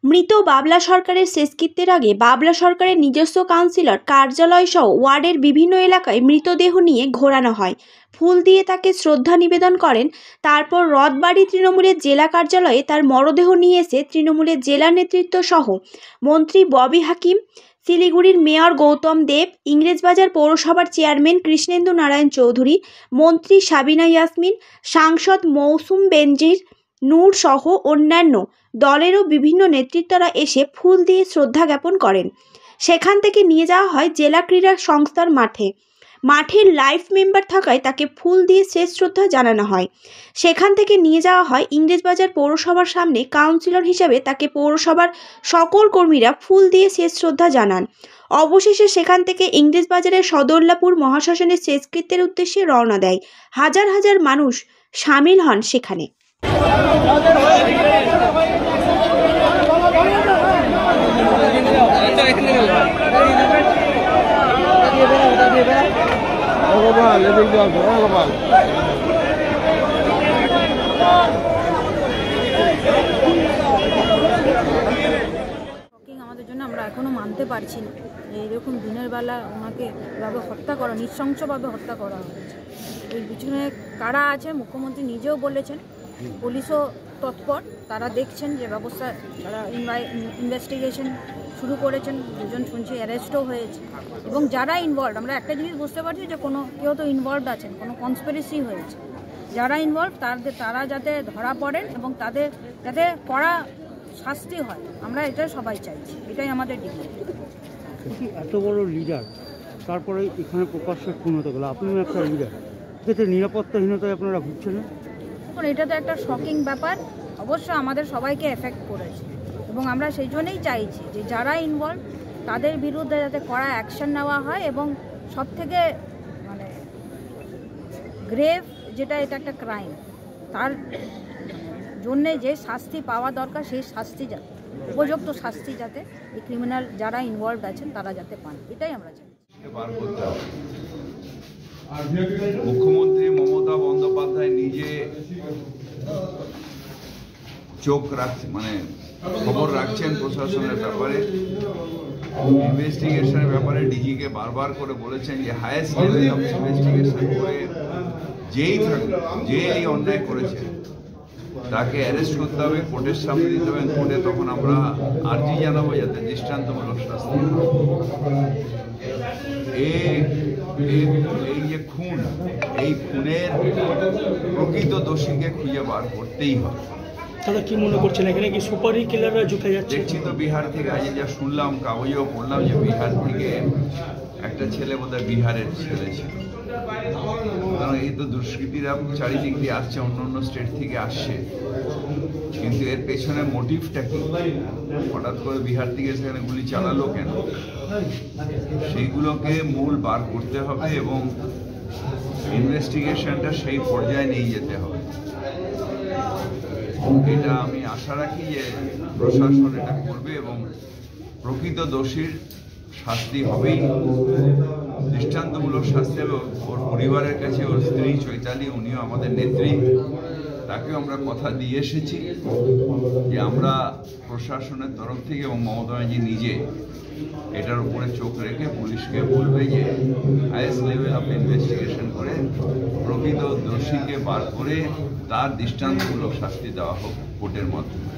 মৃত বাবলা সরকারের শেষকৃত্যের আগে বাবলা সরকারের নিজস্ব কাউন্সিলর কার্যালয়সহ ওয়ার্ডের বিভিন্ন এলাকায় মৃতদেহ নিয়ে ঘোরানো হয়। ফুল দিয়ে তাকে শ্রদ্ধা নিবেদন করেন। তারপর রথবাড়ি তৃণমূলের জেলা কার্যালয়ে তার মরদেহ নিয়ে এসে তৃণমূলের জেলা নেতৃত্ব সহ মন্ত্রী ববি হাকিম, শিলিগুড়ির মেয়র গৌতম দেব, ইংরেজবাজার পৌরসভার চেয়ারম্যান কৃষ্ণেন্দু নারায়ণ চৌধুরী, মন্ত্রী সাবিনা ইয়াসমিন, সাংসদ মৌসুম বেনজির নূর সহ অন্যান্য দলেরও বিভিন্ন নেতৃত্বরা এসে ফুল দিয়ে শ্রদ্ধা জ্ঞাপন করেন। সেখান থেকে নিয়ে যাওয়া হয় জেলা ক্রীড়া সংস্থার মাঠের লাইফ মেম্বার থাকায় তাকে ফুল দিয়ে শেষ শ্রদ্ধা জানানো হয়। সেখান থেকে নিয়ে যাওয়া হয় ইংরেজবাজার পৌরসভার সামনে। কাউন্সিলর হিসেবে তাকে পৌরসভার সকল কর্মীরা ফুল দিয়ে শেষ শ্রদ্ধা জানান। অবশেষে সেখান থেকে ইংরেজবাজারের সদরলাপুর মহাশ্মশানের শেষকৃত্যের উদ্দেশ্যে রওনা দেয়। হাজার হাজার মানুষ সামিল হন সেখানে। আমাদের জন্য আমরা এখনো মানতে পারছি না এরকম দিনের বেলা ওনাকে এভাবে হত্যা করা, নৃশংসভাবে হত্যা করা হয়েছে। এর পিছনে কারা আছে মুখ্যমন্ত্রী নিজেও বলেছেন, পুলিশও তৎপর, তারা দেখছেন যে ব্যবস্থা, তারা ইনভেস্টিগেশন শুরু করেছেন। দুজন শুনছি অ্যারেস্টও হয়েছে এবং যারা ইনভলভ, আমরা একটা জিনিস বুঝতে পারছি যে কেউ তো ইনভলভ আছেন, কোনো কনস্পিরেসি হয়েছে। যারা ইনভলভ তারা যাতে ধরা পড়েন এবং তাদের যাতে কড়া শাস্তি হয়, আমরা এটা সবাই চাইছি, এটাই আমাদের ডিমান্ড। এত বড় লিডার, তারপরে এখানে প্রকাশ্যে খুন হতে গেল, আপনিও একটা লিডার, এতে নিরাপত্তাহীনতায় আপনারা ভুগছেন না? এখন এটা তো একটা শকিং ব্যাপার, অবশ্য আমাদের সবাইকে এফেক্ট করেছে এবং আমরা সেই জন্যই চাইছি যে যারা ইনভলভ তাদের বিরুদ্ধে যাতে কড়া অ্যাকশন নেওয়া হয় এবং সবথেকে মানে গ্রেভ যেটা, এটা একটা ক্রাইম, তার জন্যে যে শাস্তি পাওয়া দরকার সেই শাস্তি যাতে, উপযুক্ত শাস্তি যাতে এই ক্রিমিনাল যারা ইনভলভ আছেন তারা যাতে পান, এটাই আমরা চাই। মুখ্যমন্ত্রী মমতা বন্দ্যোপাধ্যায় নিজে চোখ রাখছেন, মানে খবর রাখছেন প্রশাসনের ব্যাপারে, ইনভেস্টিগেশনের ব্যাপারে ডিজিকে বারবার করে বলেছেন যে হায়েস্ট লেভেল অফ ইনভেস্টিগেশন করে যেই থাকুক, যে এই অন্যায় করেছে তাকে অ্যারেস্ট করতে হবে, কোর্টের সামনে দিতে হবে, কোর্টে তখন আমরা আর্জি জানাবো যাতে দৃষ্টান্তমূলক শাস্তি। এই যে খুন, এই খুনের প্রকৃত দোষীকে খুঁজে বার করতেই হবে। তাহলে কি মনে করছেন এখানে কি সুপারি কিলাররা ঢুকে যাচ্ছে? দেখছি তো বিহার থেকে, আজ যা শুনলাম কাগজেও পড়লাম যে বিহার থেকে একটা ছেলে বোধহয় বিহারের ছেলে ছিল। কারণ এই তো দুষ্কৃতীরা চারিদিক দিয়ে আসছে, অন্য অন্য স্টেট থেকে আসছে, কিন্তু এর পেছনে মোটিভটা কি? হঠাৎ করে বিহার থেকে সেখানে গুলি চালালো কেন? সেইগুলোকে মূল বার করতে হবে এবং ইনভেস্টিগেশনটা সেই পর্যায়ে নিয়ে যেতে হবে। এটা আমি আশা রাখি যে প্রশাসন এটা করবে এবং প্রকৃত দোষীর শাস্তি হবেই, দৃষ্টান্তমূলক শাস্তি হবে। ওর পরিবারের কাছে ওর স্ত্রী চৈতালি, উনিও আমাদের নেত্রী, তাকেও আমরা কথা দিয়ে এসেছি যে আমরা প্রশাসনের তরফ থেকে এবং মমতা ব্যানার্জি নিজে এটার উপরে চোখ রেখে পুলিশকে বলবে যে হাইয়েস্ট লেভেল অফ ইনভেস্টিগেশন করে প্রকৃত দোষীকে বার করে তার দৃষ্টান্তমূলক শাস্তি দেওয়া হোক কোর্টের মাধ্যমে।